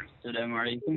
السلام علیکم۔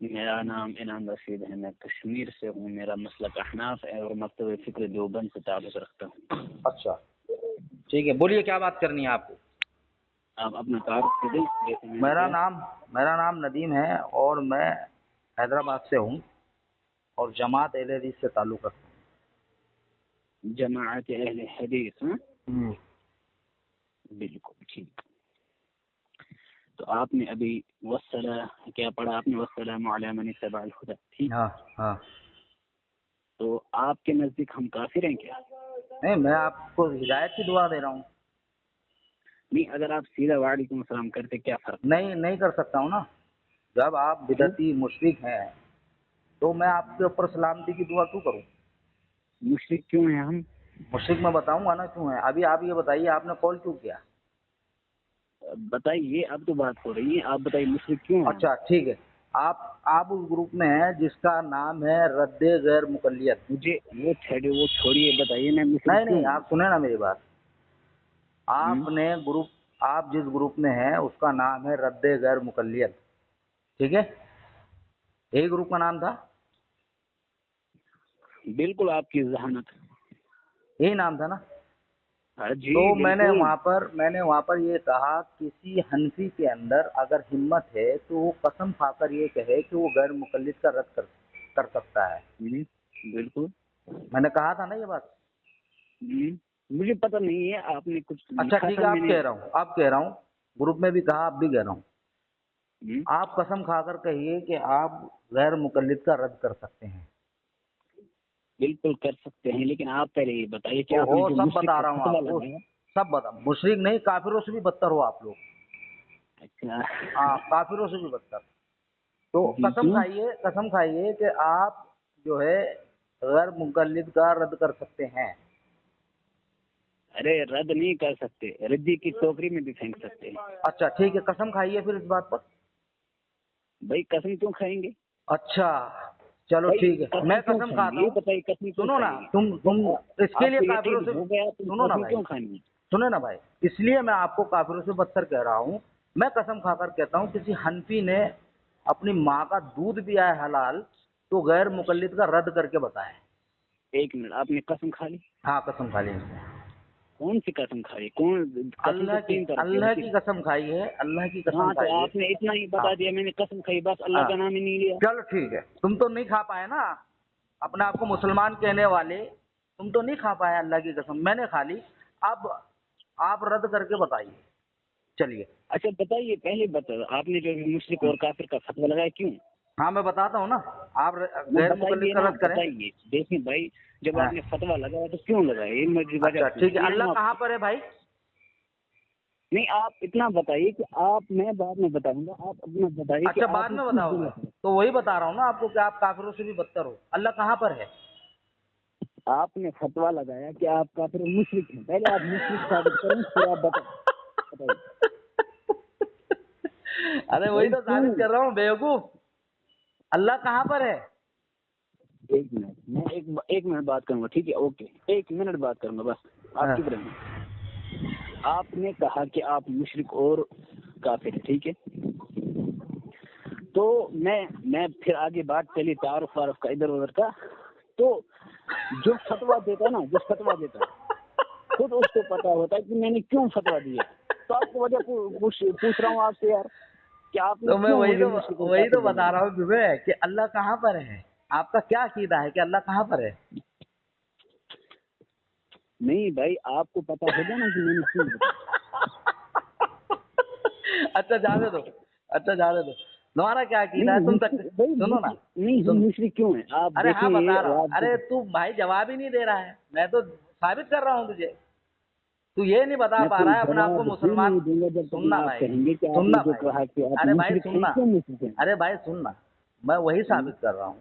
میرا نام انعام رشید ہے، میں کشمیر سے ہوں، میرا مسلک احناف ہے اور مکتب فکر دیوبند سے تعلق رکھتا ہوں۔ اچھا ٹھیک ہے، بولیے کیا بات کرنی ہے آپ کو؟ آپ اپنا تعارف دے دیں جیسے میں نے کیا۔ میرا نام ندیم ہے اور میں حیدرآباد سے ہوں اور جماعت اہل حدیث سے تعلق رکھتا جماعت اہل حدیث، ہاں ہوں۔ بالکل ٹھیک۔ تو آپ نے ابھی کیا پڑھا آپ نے؟ والسلام علی من اتبع الہدی، ٹھیک۔ ہاں ہاں۔ تو آپ کے نزدیک ہم کافر ہیں کیا؟ نہیں، میں آپ کو ہدایت کی دعا دے رہا ہوں۔ نہیں، اگر آپ سیدھا وعلیکم السلام کرتے کیا فرق؟ نہیں کر سکتا ہوں نا۔ جب آپ بدعتی مشرک ہیں تو میں آپ کے اوپر سلامتی کی دعا کیوں کروں؟ مشرک کیوں ہیں ہم؟ مشرک میں بتاؤں گا نا کیوں ہے۔ ابھی آپ یہ بتائیے، آپ نے کال کیوں کیا؟ بتائیے، اب تو بات ہو رہی ہے، آپ بتائیے مشرک کیوں ہیں؟ اچھا ٹھیک ہے، آپ اس گروپ میں ہیں جس کا نام ہے رد غیر مقلیت۔ مجھے وہ چھوڑیے، بتائیے میں مشرک کیوں نہیں، ہوں؟ آپ سنیں نا میری بات۔ ہوں؟ آپ جس گروپ میں ہیں اس کا نام ہے رد غیر مقلیت، ٹھیک ہے؟ یہی گروپ کا نام تھا؟ بالکل آپ کی ذہانت۔ یہی نام تھا نا؟ ہاں جی تو میں نے بالکل۔ وہاں پر یہ کہا، کسی حنفی کے اندر اگر ہمت ہے تو وہ قسم کھا کر یہ کہے کہ وہ غیر مقلد کا رد کر سکتا ہے۔ ہوں، بالکل۔ میں نے کہا تھا نا یہ بات؟ ہوں، مجھے پتہ نہیں ہے، آپ نے کچھ اچھا لکھا ٹھیک تھا ہے، میں نے۔ اب کہہ رہا ہوں، گروپ میں بھی کہا، اب بھی کہہ رہا ہوں، ہوں، آپ قسم کھا کر کہیے کہ آپ غیر مقلد کا رد کر سکتے ہیں۔ بالکل کر سکتے ہیں، لیکن آپ پہلے یہ بتائیے کہ آپ نے جو سب مشرک بتا کا رہا ہوں فتویٰ آپ کو، لگایا۔ سب بتا، مشرک نہیں، کافروں سے بھی بدتر ہو آپ لوگ۔ اچھا ہاں، کافروں سے بھی بدتر۔ تو جی کیوں؟ قسم کھائیے کہ آپ جو ہے غیر مقلد کا رد کر سکتے ہیں۔ ارے رد نہیں کر سکتے، ردی کی ٹوکری میں بھی پھینک سکتے ہیں۔ اچھا ٹھیک ہے، قسم کھائیے پھر اس بات پر۔ بھائی قسم کیوں کھائیں گے؟ اچھا چلو بھائی ٹھیک ہے، میں کیوں قسم کھائیں گے؟ کھاتا یہ ہوں۔ بتائیے قسم کیوں سنو نا، کھائیں گے؟ تم اس کے آپ لیے کو کافروں یقین سے، ہو گیا تو سنو نا قسم بھائی، کیوں کھائیں گے؟ سنو نا بھائی، اس لیے میں آپ کو کافروں سے بدتر کہہ رہا ہوں۔ میں قسم کھا کر کہتا ہوں، کسی حنفی نے اپنی ماں کا دودھ پیا ہے حلال تو غیر مقلد کا رد کر کے بتائے۔ ایک منٹ، آپ نے قسم کھا لی؟ ہاں قسم کھا لی۔ کون سی قسم کھائی؟ قسم تو تین طرح کی اللہ ہوتی کی ہے۔ قسم کھائی ہے، اللہ کی قسم ہاں تو کھائی ہے۔ آپ نے اتنا ہی بتا ہاں دیا، میں نے قسم کھائی، بس اللہ ہاں کا نام ہی نہیں لیا۔ چلو ٹھیک ہے، تم تو نہیں کھا پائے نا اپنے آپ کو مسلمان کہنے والے، تم تو نہیں کھا پائے اللہ کی قسم، میں نے کھا لی۔ اب آپ رد کر کے بتائیے، چلیے۔ اچھا بتائیے، پہلے آپ نے جو مشرک اور کافر کا فتویٰ لگایا کیوں؟ ہاں میں بتاتا ہوں نا، آپ وہ غیر مقلد بتائیے کا نا، رد کریں۔ بتائیے۔ دیکھیں بھائی، جب ہاں آپ نے فتویٰ لگایا تو کیوں لگایا، یہ مجھے وجہ اچھا ٹھیک ہے، پوچھنی ہے اللہ ہم آپ کہاں سے۔ پر ہے بھائی؟ نہیں، آپ اتنا بتائیے کہ میں بعد میں بتاؤں گا، آپ اپنا بتائیے کہ اچھا آپ بعد نے میں کس بتاؤ دن گا، لگایا۔ تو وہی بتا رہا ہوں نا آپ کو کہ آپ کافروں سے بھی بدتر ہو۔ اللہ کہاں پر ہے؟ آپ نے فتویٰ لگایا کہ آپ کافر اور مشرک ہیں، پہلے آپ مشرک ثابت کریں پھر آپ بتائیے۔ ارے وہی بھائی تو کیوں؟ ثابت کر رہا ہوں بیوقوف، اللہ کہاں پر ہے؟ ایک منٹ، میں ایک منٹ بات کروں گا، ٹھیک ہے؟ اوکے، 1 منٹ بات کروں گا بس، آپ ہاں چپ رہیں۔ آپ نے کہا کہ آپ مشرک اور کافر ہیں، ٹھیک ہے؟ تو میں پھر آگے بات چلی تعارف وارف کا ادھر ادھر کا، تو جو فتویٰ دیتا ہے خود اس کو پتا ہوتا ہے کہ میں نے کیوں فتویٰ دیا، تو آپ کو وجہ پوچھ رہا ہوں آپ سے یار، کہ آپ نے تو میں کیوں وہی مجھے مشرک اور تو کافر بتا بنایا؟ رہا ہوں تمہیں کہ اللہ کہاں پر ہے۔ آپ کا کیا عقیدہ ہے کہ اللہ کہاں پر ہے؟ نہیں بھائی، آپ کو پتا ہوگا نا کہ میں نے کیوں بتایا۔ اچھا جانے دو، تمہارا کیا عقیدہ ہے؟ تم تک سنو نا، نہیں، ہم مشرک کیوں ہیں آپ ارے ہاں دیکھیں بتا رہا ہوں، آپ ارے تو بھائی جواب ہی نہیں دے رہا ہے، میں تو ثابت کر رہا ہوں تجھے، تو یہ نہیں بتا میں پا کوئی رہا ہے اپنے آپ کو جواب ہی مسلمان۔ نہیں دوں گا جب تک سننا آپ بھائی، کہیں گے کہ آپ نے سننا جو بھائی، کہا کہ آپ ارے بھائی مشرک ہیں، سننا، کیوں مشرک ہیں؟ ارے بھائی سننا، میں وہی ثابت کر رہا ہوں،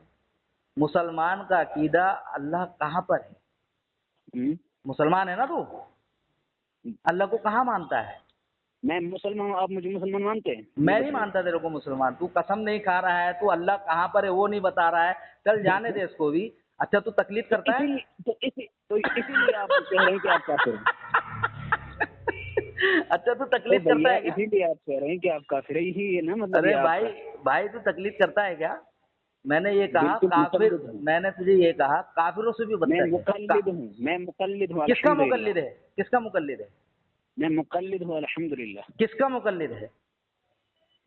مسلمان کا عقیدہ اللہ کہاں پر ہے؟ مسلمان ہے نا تو، اللہ کو کہاں مانتا ہے؟ میں مسلمان ہوں, آپ مجھے مسلمان مانتے ہیں؟ میں نہیں مانتا تیرے کو مسلمان. تو قسم نہیں کھا رہا ہے, تو اللہ کہاں پر ہے وہ نہیں بتا رہا ہے, چل جانے دے اس کو بھی. اچھا تو تقلید کرتا ہے؟ اسی لیے آپ کہہ رہے ہیں کہ آپ کافر ہیں. اچھا تو تقلید کرتا ہے کیا؟ اسی لیے آپ کہہ رہے ہیں کہ آپ کافر ہیں, یہی ہے نا مطلب. ارے بھائی تو تقلید کرتا ہے کیا؟ میں نے یہ کہا بالکل کافر, مقلد ہوں. میں نے تجھے یہ کہا کافروں سے بھی میں بدتر مقلد ہے. ہوں, میں مقلد ہوں. کس کا الحمدللہ. مقلد ہے؟ کس کا مقلد ہے؟ میں مقلد ہوں الحمدللہ. کس کا مقلد ہے؟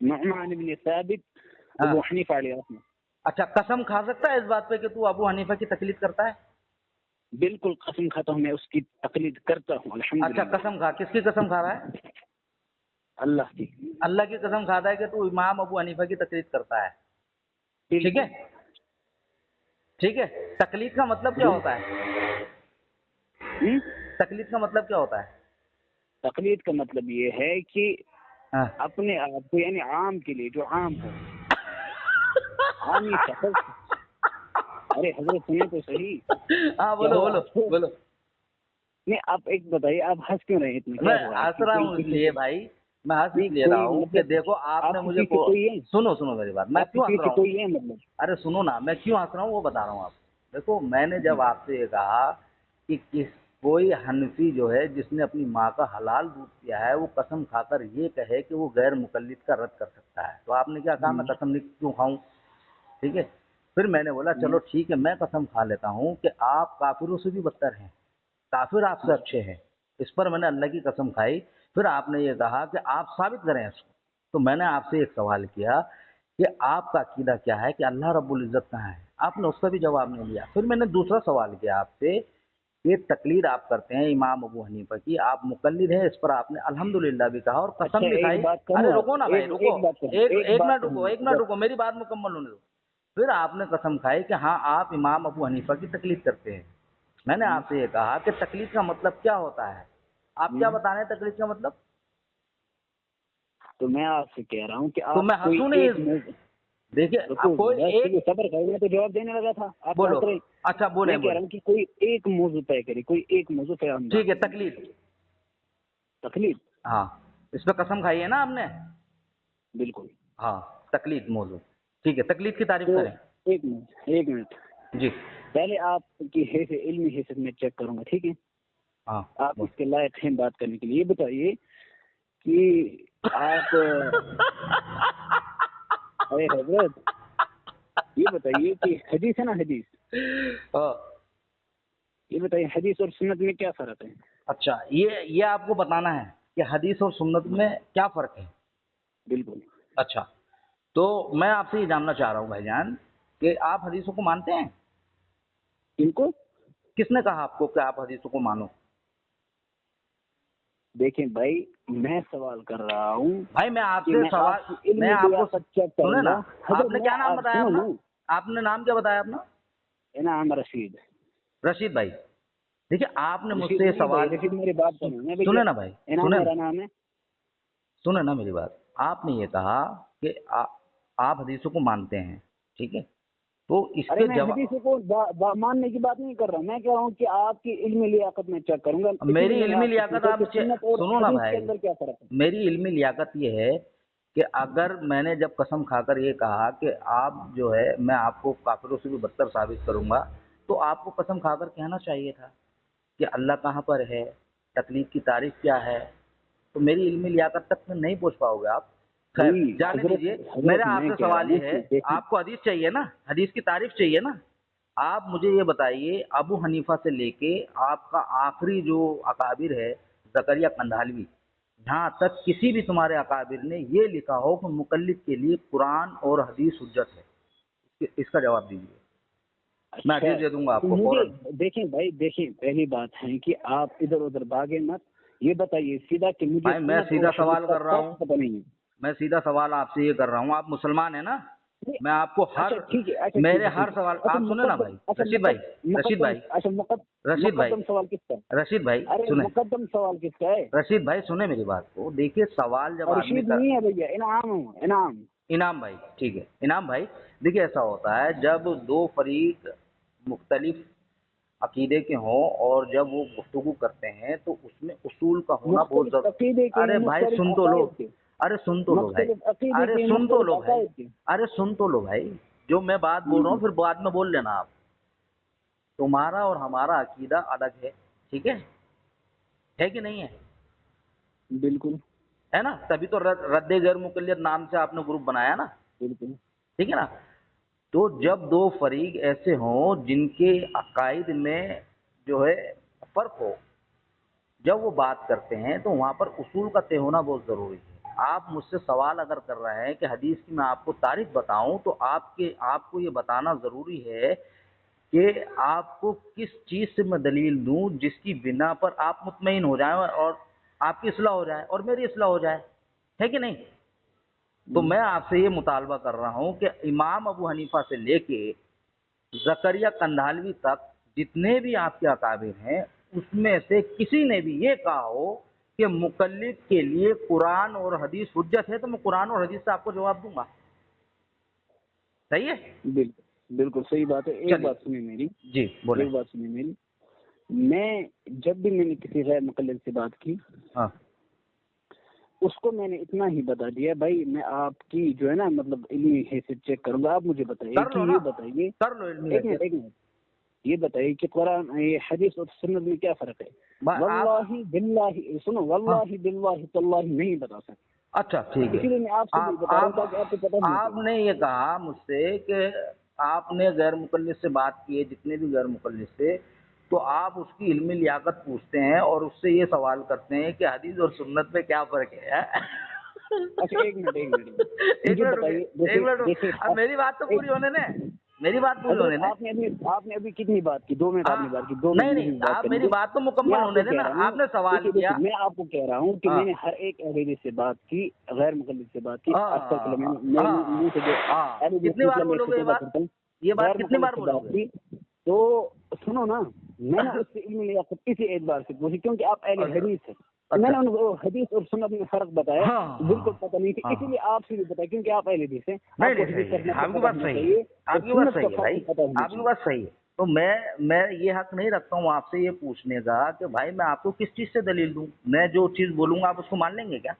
نعمان بن ثابت, ہاں. ابو حنیفہ علیہ الرحمہ. اچھا قسم کھا سکتا ہے اس بات پہ کہ تو ابو حنیفہ کی تقلید کرتا ہے؟ بالکل قسم کھاتا ہوں, میں اس کی تقلید کرتا ہوں الحمدللہ. اچھا قسم کھا, کس کی قسم کھا رہا ہے؟ اللہ کی. اللہ کی قسم کھاتا ہے کہ تو امام ابو حنیفہ کی تقلید کرتا ہے. ٹھیک ہے, ٹھیک ہے. تقلید کا مطلب کیا ہوتا ہے؟ تقلید کا مطلب کیا ہوتا ہے؟ تقلید کا مطلب یہ ہے کہ ہاں. اپنے آپ کو, یعنی عام کے لیے, جو عام ہو, عامی شخص. ارے حضرت سنیں تو صحیح. ہاں بولو بولو بولو. نہیں آپ ایک بتائیے, آپ ہنس کیوں رہے اتنے؟ میں ہنس رہا ہوں اس لیے بھائی, میں ہنس اس لیے رہا ہوں کہ دیکھو آپ نے مجھے سنو میری بات, میں کیوں ہنس رہا ہوں؟ مطلب ارے سنو نا, میں کیوں ہنس رہا ہوں وہ بتا رہا ہوں آپ. دیکھو میں نے جب آپ سے یہ کہا کہ کوئی حنفی جو ہے جس نے اپنی ماں کا حلال دودھ پیا ہے وہ قسم کھا کر یہ کہے کہ وہ غیر مقلد کا رد کر سکتا ہے, تو آپ نے کیا کہا میں قسم نہیں کیوں کھاؤں. ٹھیک ہے, پھر میں نے بولا چلو ٹھیک ہے میں قسم کھا لیتا ہوں کہ آپ کافروں سے بھی بدتر ہیں, کافر آپ سے اچھے ہیں. اس پر میں نے اللہ کی قسم کھائی. پھر آپ نے یہ کہا کہ آپ ثابت کریں اس کو. تو میں نے آپ سے ایک سوال کیا کہ آپ کا عقیدہ کیا ہے کہ اللہ رب العزت کہاں ہے, آپ نے اس کا بھی جواب نہیں دیا. پھر میں نے دوسرا سوال کیا آپ سے کہ تقلید آپ کرتے ہیں امام ابو حنیفہ کی, آپ مقلد ہیں, اس پر آپ نے الحمدللہ بھی کہا اور قسم بھی کھائی. ارے رکو نا بھائی, رکو, ایک منٹ رکو, میری بات مکمل ہونے دو. پھر آپ نے قسم کھائی کہ ہاں آپ امام ابو حنیفہ کی تقلید کرتے ہیں. میں نے آپ سے یہ کہا کہ تقلید کا مطلب کیا ہوتا ہے, آپ کیا بتا رہے ہیں تقلید کا مطلب؟ تو میں آپ سے کہہ رہا ہوں کہ تو میں ہنسوں نہیں, دیکھیے کوئی ایک صبر کریں تو جواب دینے لگا تھا آپ. بولو. اچھا بولیں. میں کہہ رہا ہوں کہ کوئی ایک موضوع طے کرے, کوئی ایک موضوع پہ. ٹھیک ہے, تقلید. تقلید, ہاں اس پہ قسم کھائی ہے نا آپ نے؟ بالکل. ہاں تقلید موضوع. ٹھیک ہے, تقلید کی تعریف کریں. ایک منٹ جی. پہلے آپ کی علمی حیثیت میں چیک کروں گا, ٹھیک ہے؟ ہاں آپ اس کے لائق ہیں بات کرنے کے لیے. یہ بتائیے کہ آپ ارے حضرت یہ بتائیے کہ حدیث ہے نا, حدیث, یہ بتائیے حدیث اور سنت میں کیا فرق ہے؟ اچھا یہ آپ کو بتانا ہے کہ حدیث اور سنت میں کیا فرق ہے؟ بالکل. اچھا تو میں آپ سے یہ جاننا چاہ رہا ہوں بھائی جان کہ آپ حدیثوں کو مانتے ہیں؟ ان کو کس نے کہا آپ کو کہ آپ حدیثوں کو مانو؟ دیکھیں بھائی, میں سوال کر رہا ہوں بھائی, میں آپ سے سوال, میں آپ کو سنیں نا, آپ نے کیا نام بتایا اپنا؟ آپ نے نام کیا بتایا اپنا؟ انعام رشید. رشید بھائی, دیکھیے آپ نے مجھ سے سوال, میری بات سنیں نا بھائی, سنیں نا میری بات. آپ نے یہ کہا کہ آپ حدیثوں کو مانتے ہیں, ٹھیک ہے, تو اس کے میں حدیثوں کو ماننے کی بات نہیں کر رہا, میں کہہ رہا ہوں کہ آپ کی علمی لیاقت میں چیک کروں گا. میری علمی لیاقت آپ سنو نا بھائی, کیا فرق ہے؟ میری علمی لیاقت یہ ہے کہ اگر میں نے جب قسم کھا کر یہ کہا کہ آپ جو ہے میں آپ کو کافروں سے بھی بدتر ثابت کروں گا, تو آپ کو قسم کھا کر کہنا چاہیے تھا کہ اللہ کہاں پر ہے, تقلید کی تعریف کیا ہے. تو میری علمی لیاقت تک نہیں پہنچ پاؤ گے آپ. خیر جانے دیجیے. میرا آپ سے سوال یہ ہے, آپ کو حدیث چاہیے نا, حدیث کی تعریف چاہیے نا. آپ مجھے یہ بتائیے ابو حنیفہ سے لے کے آپ کا آخری جو اکابر ہے زکریا قندھالوی, جہاں تک کسی بھی تمہارے اکابر نے یہ لکھا ہو کہ مقلد کے لیے قرآن اور حدیث حجت ہے, اس کا جواب دیجیے. میں حدیث دے دوں گا آپ کو فوراً. دیکھیں بھائی, دیکھیں پہلی بات ہے کہ آپ ادھر ادھر بھاگے مت. یہ بتائیے سیدھا کہ مجھے میں سیدھا سوال کر رہا ہوں, پتہ نہیں ہے. میں سیدھا سوال آپ سے یہ کر رہا ہوں, آپ مسلمان ہیں نا, میں آپ کو ہر میرے ہر سوال آپ سنیں نا بھائی. رشید بھائی, رشید بھائی, رشید بھائی, سوال کس کا ہے؟ رشید بھائی سنیں, مقدم سوال کس کا ہے؟ رشید بھائی سنیں میری بات کو. دیکھیے سوال جب آدمی رشید نہیں ہے بھیا, انعام ہوں, انعام. انعام بھائی, ٹھیک ہے انعام بھائی. دیکھیے ایسا ہوتا ہے جب دو فریق مختلف عقیدے کے ہوں اور جب وہ گفتگو کرتے ہیں تو اس میں اصول کا ہونا بہت مختلف ضروری. عقیدے کے، ارے بھائی مختلف سن تو لو، عقائد کے، ارے سن تو لو بھائی، مختلف عقیدے ارے کے، سن تو مختلف لو بھائی، عقائد کے. ارے سن تو لو بھائی، جو میں بات بول رہا ہوں پھر بعد میں بول لینا آپ. تمہارا اور ہمارا عقیدہ الگ ہے، ٹھیک ہے کہ نہیں ہے؟ بالکل ہے نا؟ تبھی تو رد غیر مقلد نام سے آپ نے گروپ بنایا نا، بالکل. ٹھیک ہے نا؟ تو جب دو فریق ایسے ہوں جن کے عقائد میں جو ہے فرق ہو، جب وہ بات کرتے ہیں تو وہاں پر اصول کا طے ہونا بہت ضروری ہے. آپ مجھ سے سوال اگر کر رہے ہیں کہ حدیث کی میں آپ کو تعریف بتاؤں تو آپ کو یہ بتانا ضروری ہے کہ آپ کو کس چیز سے میں دلیل دوں جس کی بنا پر آپ مطمئن ہو جائیں اور آپ کی اصلاح ہو جائے اور میری اصلاح ہو جائے، ہے کہ نہیں؟ تو میں آپ سے یہ مطالبہ کر رہا ہوں کہ امام ابو حنیفہ سے لے کے زکریا قندھالوی تک جتنے بھی آپ کے اکابر ہیں اس میں سے کسی نے بھی یہ کہا ہو کہ مقلد کے لیے قرآن اور حدیث حجت ہے تو میں قرآن اور حدیث سے آپ کو جواب دوں گا. صحیح ہے؟ بالکل بالکل صحیح بات ہے. ایک چلیے بات سنیں میری، جی بولیں. ایک بات سنیں میری. میں جب بھی میں نے کسی غیر مقلد سے بات کی، ہاں اس کو میں نے اتنا ہی بتا دیا، بھائی میں آپ کی جو ہے نا مطلب علمی حیثیت چیک کروں گا، آپ مجھے بتائیے کر کہ لو نا، یہ بتائیے، کر لو علمی ایک حیثیت. منٹ یہ بتائیے کہ قرآن یہ حدیث اور سنت میں کیا فرق ہے؟ واللہ باللہ سنو، ہاں واللہ باللہ تاللہ نہیں بتا سکتے. اچھا ٹھیک ہے. اسی لیے میں آپ سے بھی بتا رہا ہوں تاکہ آپ کو پتہ ہونا آپ چاہیے. نے یہ کہا مجھ سے کہ آپ نے غیر مقلد سے بات کی ہے، جتنے بھی غیر مقلد سے، تو آپ اس کی علمی لیاقت پوچھتے ہیں اور اس سے یہ سوال کرتے ہیں کہ حدیث اور سنت میں کیا فرق ہے. اچھا ایک منٹ ایک مجھے منٹ بتائیے. رکیے، ایک منٹ دیکھیے اب میری بات تو پوری ہونے دیں، میری بات پوری ہونے حضرت دیں. آپ نے ابھی کتنی بات کی؟ 2 منٹ آپ نے بات کی. 2 نہیں منٹ نہیں، مجھے بات آپ کرنے میری دیں. بات تو میں مکمل آپ ہونے کو دیں کہہ نا. رہا ہوں، آپ نے سوال دیکھیے کیا. میں آپ کو کہہ رہا ہوں کہ ہاں میں نے ہر ایک اہل سے بات کی، غیر مقلد سے بات کی. اکثر ہاں میں میرے منہ سے جو ہاں، اہل کتنی بار میں بولو گے یہ خطبہ بات؟ کرتا ہوں، یہ بات غیر کتنی بار مقلد سے بولو بات گے؟ کی. تو سنو نا، میں نے اس سے علم لیاقت اسی اعتبار سے پوچھی کیونکہ آپ اہل حدیث ہیں. میں نے ان کو حدیث اور سنت میں فرق بتایا، ہاں بالکل پتہ نہیں تھی، ہاں اسی لیے آپ سے بھی بتایا کیونکہ آپ اہل حدیث ہیں. نہیں آپ کو نہیں حدیث صحیح ہے، کا آپ کی پتہ بات ہونا صحیح ہے، چاہیے اور آپ کی بات سنت کا صحیح ہے فرق بھائی، پتہ ہونا آپ کی چاہیے. بات صحیح ہے. تو میں یہ حق نہیں رکھتا ہوں آپ سے یہ پوچھنے کا کہ بھائی میں آپ کو کس چیز سے دلیل دوں. میں جو چیز بولوں گا آپ اس کو مان لیں گے کیا؟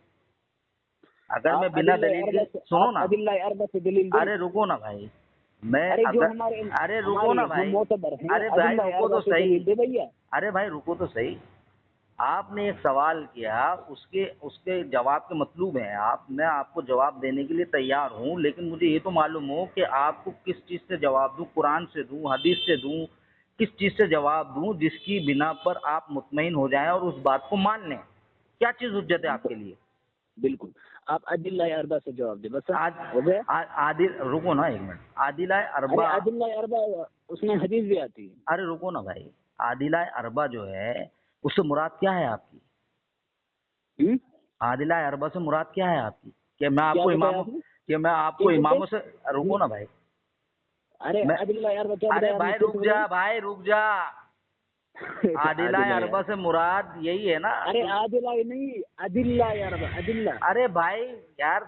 اگر میں آپ بنا ادلہ دلیل کے، اربع سے، سنو آپ نا، ادلہ اربع سے دلیل دیں. ارے رکو نا بھائی، میں ارے جو اگر، ہمارے ارے رکو ہمارے نا ہم بھائی، معتبر ہیں، ارے بھائی ادلہ رکو اربع تو سے صحیح، دلیل دے بھیا. ارے بھائی رکو تو صحیح. آپ نے ایک سوال کیا، اس کے جواب کے مطلوب ہیں آپ، میں آپ کو جواب دینے کے لیے تیار ہوں، لیکن مجھے یہ تو معلوم ہو کہ آپ کو کس چیز سے جواب دوں، قرآن سے دوں، حدیث سے دوں، کس چیز سے جواب دوں جس کی بنا پر آپ مطمئن ہو جائیں اور اس بات کو مان لیں. کیا چیز حجت ہے آپ کے لیے؟ بالکل آپ ادلہ اربع سے جواب دیں بس. آج ہو گیا. عادل، رکو نا ایک منٹ، عادلہ ارے اربع، ادلہ اربع اس میں حدیث بھی آتی ہے. ارے رکو نا بھائی، عادلہ اربع جو ہے اس سے مراد کیا ہے آپ کی؟ ہوں؟ عادلہ اربع سے مراد کیا ہے آپ کی؟ کہ میں آپ کیا کو بتایا اماموں، آپ نے؟ کہ میں آپ کو ایک اماموں سے، بتائیں. رکو نا بھائی، ارے میں، ادلہ اربع کیا ارے بتایا آپ نے؟ بھائی پھر رک سے جا، بھائی رک جا. عادلہ عادلہ اربع سے مراد یہی ہے نا. ارے عادلہ نہیں، ادلہ اربع، ادلہ. ارے بھائی یار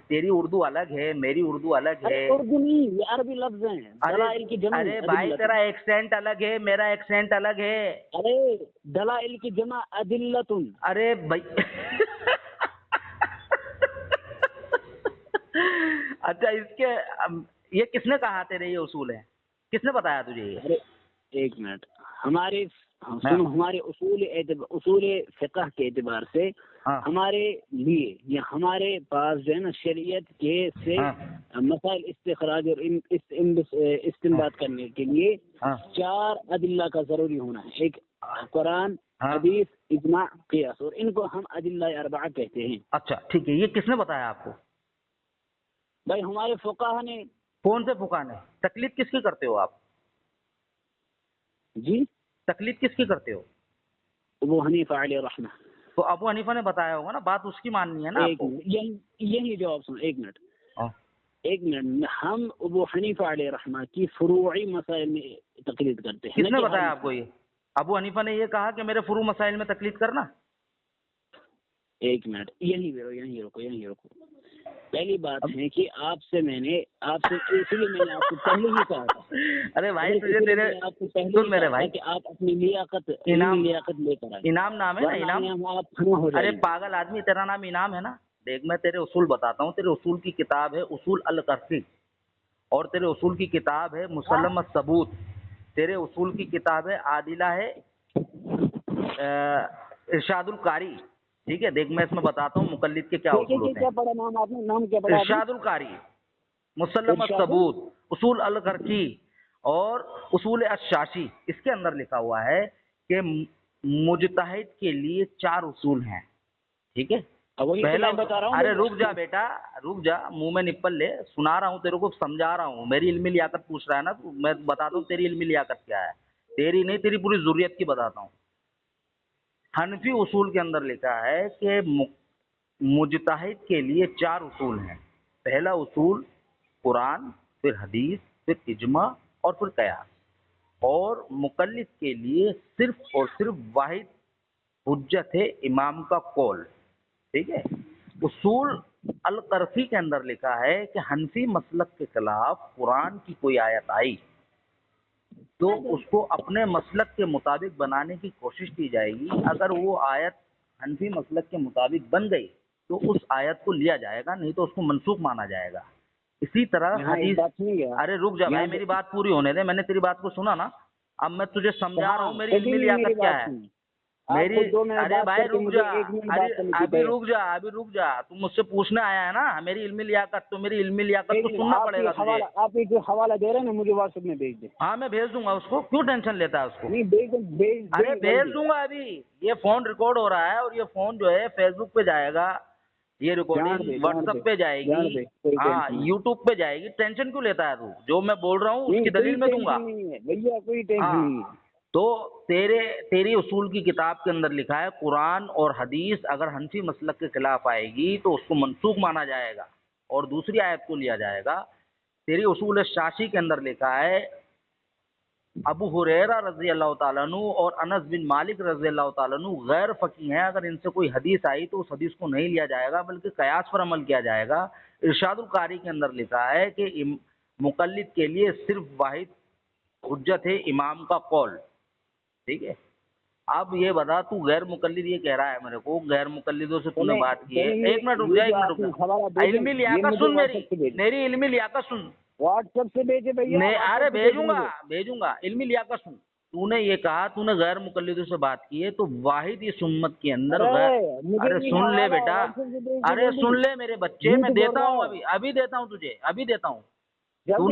تیری اردو الگ ہے، میری اردو الگ ارے ہے. اردو نہیں، یہ عربی لفظ ہیں، ارے دلائل کی جمع ارے بھائی ادلۃ. تیرا ایکسینٹ الگ ہے، میرا ایکسینٹ الگ ہے. ارے دلائل کی جمع ادلۃ. ارے بھائی اچھا اس کے یہ کس نے کہا تیرے یہ اصول ہیں؟ کس نے بتایا تجھے یہ؟ ارے ایک منٹ، ہمارے ہاں ہمارے اصول فقہ کے اعتبار سے ہاں ہمارے لیے یا ہمارے پاس جو ہے نا شریعت کے سے ہاں مسائل استخراج اور استنباط کرنے کے لیے ہاں 4 ادلہ کا ضروری ہونا ہے. ایک قرآن، ہاں. حدیث، اجماع، قیاس، اور ان کو ہم ادلہ اربعہ کہتے ہیں. اچھا ٹھیک ہے، یہ کس نے بتایا آپ کو؟ بھائی ہمارے فقہا نے. کون سے فقہا نے؟ تقلید کس کی کرتے ہو آپ؟ جی تقلید کس کی کرتے ہو؟ ابو حنیفہ علیہ رحمہ. تو ابو حنیفہ نے بتایا ہوگا نا، بات اس کی ماننی ہے نا آپ ایک کو. منٹ، یہی جواب سن. ایک منٹ، ہاں. ایک منٹ. ہم ابو حنیفہ علیہ رحمہ کی فروعی مسائل میں تقلید کرتے ہیں. کس نے بتایا آپ کو یہ؟ ابو حنیفہ نے یہ کہا کہ میرے فروع مسائل میں تقلید کرنا. ایک منٹ، یہیں رکو. پہلی بات ہے کہ آپ سے اسی لیے میں نے آپ کو پہلے ہی کہا تھا. ارے بھائی تجھے تیرے آپ کو پہلے سن میرے بھائی کہ آپ اپنی لیاقت لے کر آئیں. انعام نام ہے نا انعام. آپ فنا ہو جائیں ارے پاگل آدمی تیرا نام انعام ہے نا. دیکھ میں تیرے اصول بتاتا ہوں. تیرے اصول کی کتاب ہے اصول القرفی اور تیرے اصول کی کتاب ہے مسلم الثبوت. تیرے اصول کی کتاب ہے عادلہ ہے ارشاد القاری. ٹھیک ہے دیکھ میں اس میں بتاتا ہوں مقلد کے کیا اصول ہوتے کیا ہیں. پڑھا نام آپ نے؟ نام کیا پڑھا؟ ارشاد القاری، مسلم الثبوت، اصول القرقی اور اصول الشاشی. اس کے اندر لکھا ہوا ہے کہ مجتہد کے لیے 4 اصول ہیں. ٹھیک ہے پہلا بتا رہا ہوں. ارے رک جا بیٹا رک جا، منہ میں نپل لے. سنا رہا ہوں تیرے کو، سمجھا رہا ہوں. میری علمی لیاقت پوچھ رہا ہے نا تو میں بتاتا ہوں تیری علمی لیاقت کیا ہے. تیری نہیں، تیری پوری ضروریت کی بتاتا ہوں. حنفی اصول کے اندر لکھا ہے کہ مجتہد کے لیے 4 اصول ہیں. پہلا اصول قرآن، پھر حدیث، پھر اجماع اور پھر قیاس. اور مقلد کے لیے صرف اور صرف واحد حجت ہے امام کا قول. ٹھیک ہے. اصول القرفی کے اندر لکھا ہے کہ حنفی مسلک کے خلاف قرآن کی کوئی آیت آئی تو اس کو اپنے مسلک کے مطابق بنانے کی کوشش کی جائے گی. اگر وہ آیت حنفی مسلک کے مطابق بن گئی تو اس آیت کو لیا جائے گا، نہیں تو اس کو منسوخ مانا جائے گا. اسی طرح حدیث. ارے رک جا بھائی میری بات پوری ہونے دے. میں نے تیری بات کو سنا نا. اب میں تجھے سمجھا رہا ہوں میری علمی لیاقت کیا ہے. میری ارے بھائی رک جا، ابھی رک جا. تم مجھ سے پوچھنے آیا ہے نا میری علمی لیاقت، تو میری علمی لیاقت کو سننا پڑے گا تجھے. آپ جو حوالہ دے رہے ہیں نا مجھے واٹس ایپ میں بھیج دیں. ہاں میں بھیج دوں گا اس کو. کیوں ٹینشن لیتا ہے اس کو؟ بھیج ارے بھیج دوں گا. ابھی یہ فون ریکارڈ ہو رہا ہے اور یہ فون جو ہے فیس بک پہ جائے گا، یہ ریکارڈنگ واٹس ایپ پہ جائے گی، ہاں یوٹیوب پہ جائے گی. ٹینشن کیوں لیتا ہے تو؟ جو میں بول رہا ہوں اس کی دلیل میں دوں گا. تو تیری اصول کی کتاب کے اندر لکھا ہے قرآن اور حدیث اگر حنفی مسلک کے خلاف آئے گی تو اس کو منسوخ مانا جائے گا اور دوسری آیت کو لیا جائے گا. تیری اصول شاشی کے اندر لکھا ہے ابو ہریرہ رضی اللہ تعالیٰ عنہ اور انس بن مالک رضی اللہ تعالیٰ عنہ غیر فقیہ ہیں. اگر ان سے کوئی حدیث آئی تو اس حدیث کو نہیں لیا جائے گا بلکہ قیاس پر عمل کیا جائے گا. ارشاد القاری کے اندر لکھا ہے کہ مقلد کے لیے صرف واحد حجت ہے امام کا قول. ٹھیک ہے. اب یہ بتا تو غیر مقلد یہ کہہ رہا ہے میرے کو، غیر مقلدوں سے تو نے بات کی ہے. ایک منٹ رک جا. علمی لیاقت سن، میری علمی لیاقت سن. واٹس ایپ سے بھیجے بھیا. ارے بھیجوں گا. علمی لیاقت سن. تو نے یہ کہا تو نے غیر مقلدوں سے بات کی ہے تو واحد اس امت کے اندر ارے سن لے بیٹا، ارے سن لے میرے بچے. میں دیتا ہوں ابھی دیتا ہوں تجھے، ابھی دیتا ہوں. تو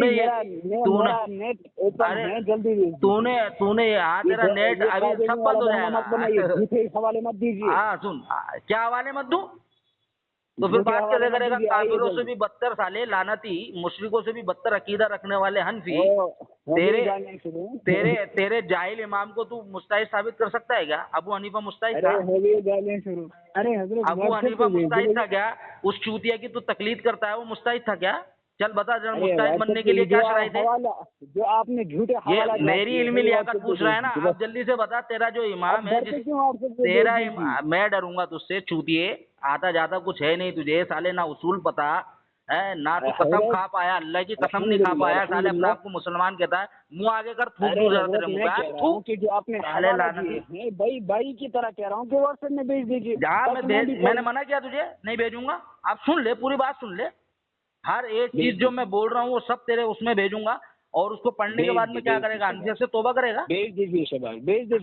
نے ہاں تیرا نیٹ ابھی سب بند ہو جائے گا. ہاں سن، کیا حوالے مت دوں تو پھر بات کیسے کرے گا؟ کافروں سے بھی بدتر سالے لعنتی، مشرکوں سے بھی بدتر عقیدہ رکھنے والے حنفی تیرے جاہل امام کو تو مجتہد ثابت کر سکتا ہے کیا؟ ابو حنیفہ مجتہد تھا؟ ابو حنیفہ مجتہد تھا کیا؟ اس چوتیا کی تو تقلید کرتا ہے وہ مجتہد تھا کیا؟ چل بتا ذرا مجتہد بننے کے لیے کیا شرائط ہے؟ جو آپ نے جھوٹے یہ میری علمی لیاقت پوچھ رہا ہے نا. اب جلدی سے بتا تیرا جو امام ہے تیرا میں ڈروں گا تجھ سے چوتیے. آتا جاتا کچھ ہے نہیں تجھے سالے، نہ اصول پتا ہے نہ تو قسم کھا پایا، اللہ کی قسم نہیں کھا پایا. سالے اپنے آپ کو مسلمان کہتا ہے. منہ آگے کر تھوک دوں ذرا تیرے منہ پہ. جو آپ نے بھائی کی طرح کہہ رہا ہوں کہ واٹس ایپ میں بھیج دیجیے. میں نے منع کیا تجھے نہیں بھیجوں گا؟ اب سن لے پوری بات سن لے. ہر ایک چیز جو میں بول رہا ہوں وہ سب تیرے اس میں بھیجوں گا. اور اس کو پڑھنے کے بعد میں کیا کرے گا؟ حنفیت سے توبہ کرے گا؟ بھیج دیجیے.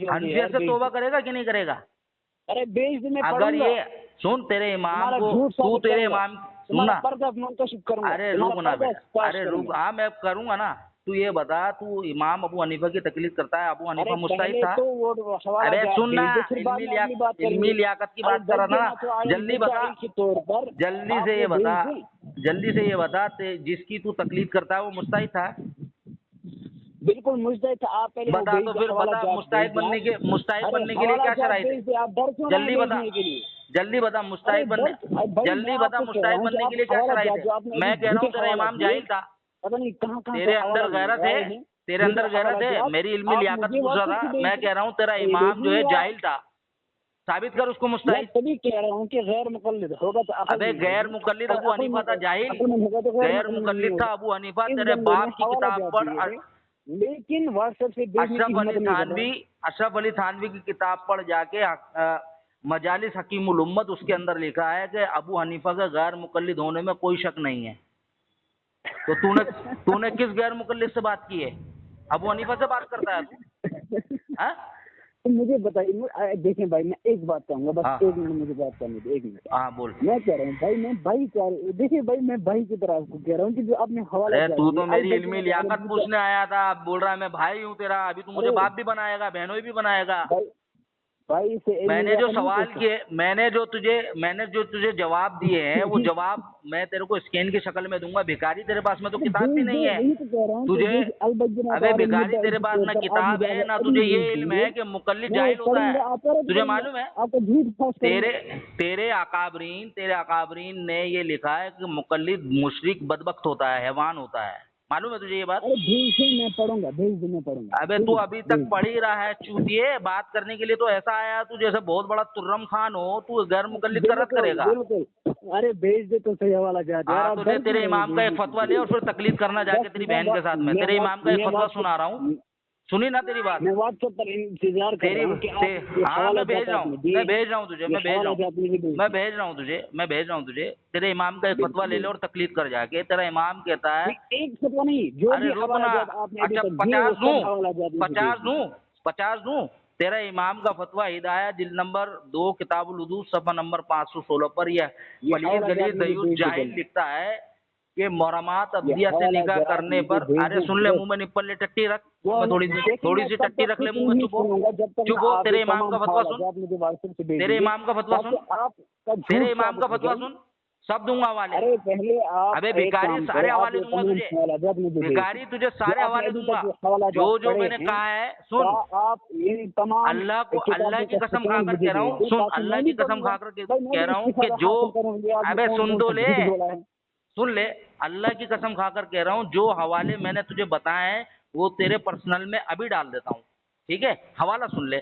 حنفیت سے توبہ کرے گا کہ نہیں کرے گا؟ ارے بھیج دے. اگر یہ سن تیرے امام کو، تو تیرے امام سننا. ارے رک نا بیٹا، ارے رک. ہاں میں کروں گا نا. تو یہ بتا تو امام ابو حنیفہ کی تقلید کرتا ہے؟ ابو حنیفہ مجتہد تھا؟ ارے سننا، علمی لیاقت کی بات کر رہا نا. جلدی بتا، جلدی سے یہ بتا جس کی تو تقلید کرتا ہے وہ مجتہد تھا؟ بالکل مجتہد تھا. آپ پہلے بتا تو پھر بتا مجتہد بننے کے لیے کیا شرائط ہے؟ جلدی بتا مجتہد بننے کے لیے کیا شرائط ہے؟ میں کہہ رہا ہوں تیرا امام جاہل تھا. تیرے اندر غیرت ہے. میری علمی لیاقت پوچھ رہا تھا. میں کہہ رہا ہوں تیرا امام جو ہے جاہل تھا. ثابت کر اس کو میں مستحیل. تبھی کہہ رہا ہوں کہ غیر مقلد ہوگا تو عقل ابے میں غیر ہوگا. مقلد ابو عقل حنیفہ تھا جاہل. عقل میں ہوگا تو غیر مقلد نہیں مقلد تھا ہوگا. ابو حنیفہ. اس تیرے بندے باپ نے کی حوالہ کتاب جات پڑھ. دیے تھے، لیکن واٹس ایپ سے دیکھنے کی اشرف ہمت علی نہیں کر تھانوی اشرف علی تھانوی کی کتاب پڑھ جا کے مجالس حکیم الامت، اس کے اندر لکھا ہے کہ ابو حنیفہ کے غیر مقلد ہونے میں کوئی شک نہیں ہے. تو تو نے کس غیر مقلد سے بات کی ہے؟ ابو حنیفہ سے بات کرتا ہے تو؟ ہاں تو مجھے بتائیے. دیکھیں بھائی، میں ایک بات کہوں گا، بس ایک منٹ مجھے بات کرنے دیں، ایک منٹ. ہاں بول. میں کہہ رہا ہوں بھائی، میں بھائی دیکھیے بھائی، میں بھائی کی طرح آپ کو کہہ رہا ہوں کہ جو آپ نے حوالہ ارے جات تو دیے، میری علمی لیاقت پوچھنے آیا تھا، اب بول رہا ہے میں بھائی ہوں تیرا. ابھی تو مجھے باپ بھی بنائے گا، بہنوئی بھی بنائے گا. بھائی سے میں نے جو سوال کیے، میں نے جو تجھے جواب دیے ہیں، وہ جواب میں تیرے کو اسکین کی شکل میں دوں گا. بھکاری تیرے پاس میں تو کتاب بھی نہیں ہے تجھے. ابے بھکاری تیرے پاس نہ کتاب ہے نہ تجھے یہ علم ہے کہ مقلد جاہل ہوتا ہے. تجھے معلوم ہے تیرے اکابرین نے یہ لکھا ہے کہ مقلد مشرک بدبخت ہوتا ہے، حیوان ہوتا ہے. معلوم ہے تجھے یہ بات؟ میں پڑھوں گا. ابے تو ابھی تک پڑھ ہی رہا ہے چوتیے. بات کرنے کے لیے تو ایسا آیا تو جیسے بہت بڑا ترم خان ہو. تو غیر مقلد کا رد کرے گا. بالکل. ارے بھیج دے تو صحیح حوالہ جات. ہاں تو تیرے امام کا ایک فتویٰ لے اور پھر تقلید کرنا جا کے تیری بہن کے ساتھ. میں تیرے امام کا ایک فتویٰ سنا رہا ہوں، سنی نا تیری بات. میں واٹس ایپ پر انتظار کر رہا ہوں کہ ہاں میں بھیج رہا ہوں تجھے. تیرے امام کا ایک فتویٰ لے لے اور تقلید کر جا کے. تیرا امام کہتا ہے ایک فتویٰ نہیں، جو بھی حوالہ آپ نے اچھا 50 دوں. تیرا امام کا فتویٰ ہدایہ جلد نمبر 2 کتاب الوضو صفحہ نمبر 516 پر یہ پلیز غلیظ دیوس جاہل لکھتا ہے کہ محرمات ابدیہ سے نکاح کرنے پر. ارے سن لے، منہ میں نپل لے، ٹٹی رکھ. تھوڑی سی ٹٹی رکھ لے منہ میں. چپ ہو. تیرے امام کا فتویٰ سن. تیرے امام کا فتویٰ سن. سب دوں گا حوالے. ابے بھکاری سارے حوالے دوں گا تجھے. بھکاری تجھے سارے حوالے دوں گا. جو میں نے کہا ہے سن. اللہ کی قسم کھا کر کہہ رہا ہوں. سن، اللہ کی قسم کھا کر کہہ رہا ہوں کہ جو ابے سن تو لے، سن لے. اللہ کی قسم کھا کر کہہ رہا ہوں جو حوالے میں نے تجھے بتائے ہیں وہ تیرے پرسنل میں ابھی ڈال دیتا ہوں. ٹھیک ہے؟ حوالہ سن لے.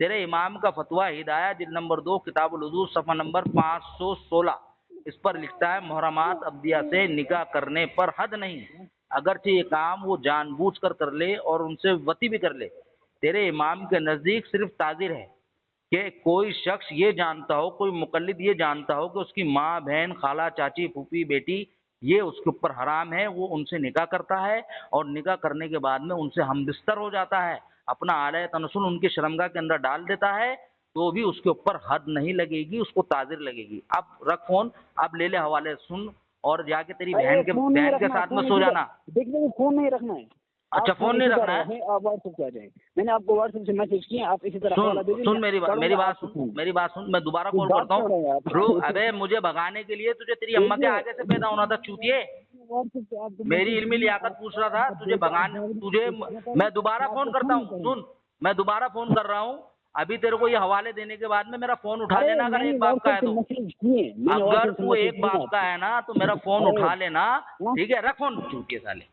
تیرے امام کا فتویٰ ہدایہ جلد نمبر 2 کتاب الوضو صفحہ نمبر 516. اس پر لکھتا ہے محرمات ابدیہ سے نکاح کرنے پر حد نہیں، اگرچہ یہ کام وہ جان بوجھ کر لے اور ان سے وطی بھی کر لے. تیرے امام کے نزدیک صرف تعذیر ہے کہ کوئی شخص یہ جانتا ہو، کوئی مقلد یہ جانتا ہو کہ اس کی ماں، بہن، خالہ، چاچی، پھوپھی، بیٹی یہ اس کے اوپر حرام ہے، وہ ان سے نکاح کرتا ہے اور نکاح کرنے کے بعد میں ان سے ہم بستر ہو جاتا ہے، اپنا آلہ تناسل ان کی شرمگاہ کے اندر ڈال دیتا ہے، تو بھی اس کے اوپر حد نہیں لگے گی، اس کو تعذیر لگے گی. اب رکھ فون، اب لے لے حوالے سن اور جا کے تیری بہن کے ساتھ میں سو جانا. دیکھیے فون نہیں رکھنا ہے. اچھا فون نہیں رکھنا ہے. آپ واٹس ایپ پہ آ جائیں. میں نے آپ کو واٹس ایپ سے میسج کیا، آپ اسی طرح سن میری بات سن. میں دوبارہ کال کرتا ہوں. ابے مجھے بھگانے کے لیے تجھے تیری اماں کے آگے سے پیدا ہونا تھا چوتیے. میری علمی لیاقت پوچھ رہا تھا تجھے بھگانے. میں دوبارہ فون کرتا ہوں. سن، میں دوبارہ فون کر رہا ہوں. ابھی تیرے کو یہ حوالے دینے کے بعد میں میرا فون اٹھا لینا. اگر ایک باپ کا ہے تو، اگر تو ایک باپ کا ہے نا تو میرا فون اٹھا لینا. ٹھیک ہے؟ رکھ فون چوتیے سالے.